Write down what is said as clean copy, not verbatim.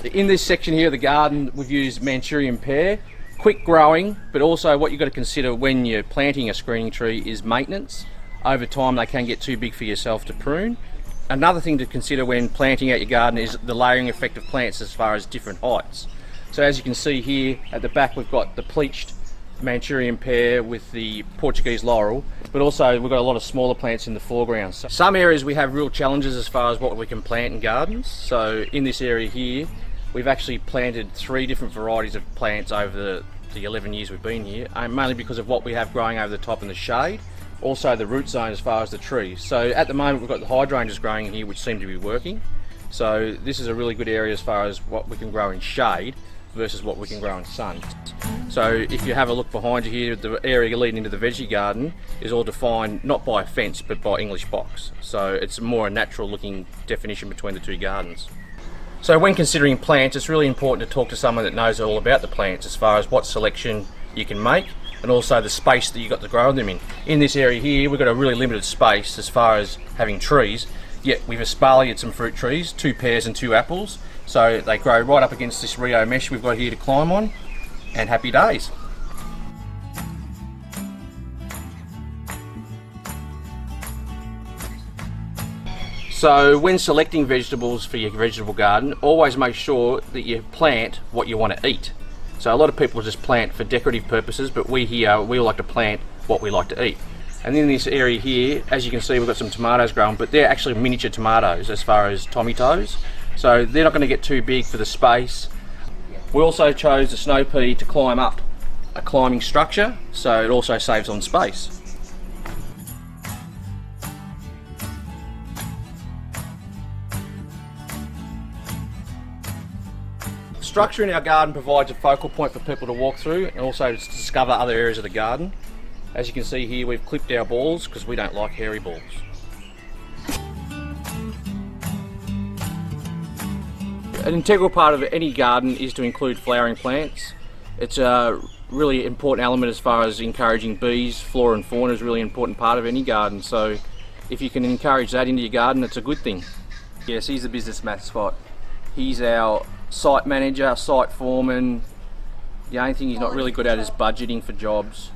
In this section here of the garden, we've used Manchurian pear. Quick growing, but also what you've got to consider when you're planting a screening tree is maintenance. Over time they can get too big for yourself to prune. Another thing to consider when planting out your garden is the layering effect of plants as far as different heights. So as you can see here at the back, we've got the bleached Manchurian pear with the Portuguese laurel, but also we've got a lot of smaller plants in the foreground. So some areas we have real challenges as far as what we can plant in gardens. So in this area here, we've actually planted 3 different varieties of plants over the 11 years we've been here, mainly because of what we have growing over the top in the shade, also the root zone as far as the trees. So at the moment we've got the hydrangeas growing in here, which seem to be working. So this is a really good area as far as what we can grow in shade versus what we can grow in sun. So if you have a look behind you here, the area leading into the veggie garden is all defined not by a fence but by English box. So it's more a natural looking definition between the 2 gardens. So when considering plants, it's really important to talk to someone that knows all about the plants as far as what selection you can make and also the space that you've got to grow them in. In this area here, we've got a really limited space as far as having trees, yet we've espaliered some fruit trees, 2 pears and 2 apples. So they grow right up against this Rio mesh we've got here to climb on, and happy days. So when selecting vegetables for your vegetable garden, always make sure that you plant what you want to eat. So a lot of people just plant for decorative purposes, but we here, we like to plant what we like to eat. And in this area here, as you can see, we've got some tomatoes growing, but they're actually miniature tomatoes as far as tomatoes. So they're not going to get too big for the space. We also chose the snow pea to climb up a climbing structure, so it also saves on space. Structure in our garden provides a focal point for people to walk through and also to discover other areas of the garden. As you can see here, we've clipped our balls because we don't like hairy balls. An integral part of any garden is to include flowering plants. It's a really important element as far as encouraging bees. Flora and fauna is a really important part of any garden, so if you can encourage that into your garden, it's a good thing. Yes, he's the business mascot. He's our site manager, site foreman. The only thing he's not really good at is budgeting for jobs.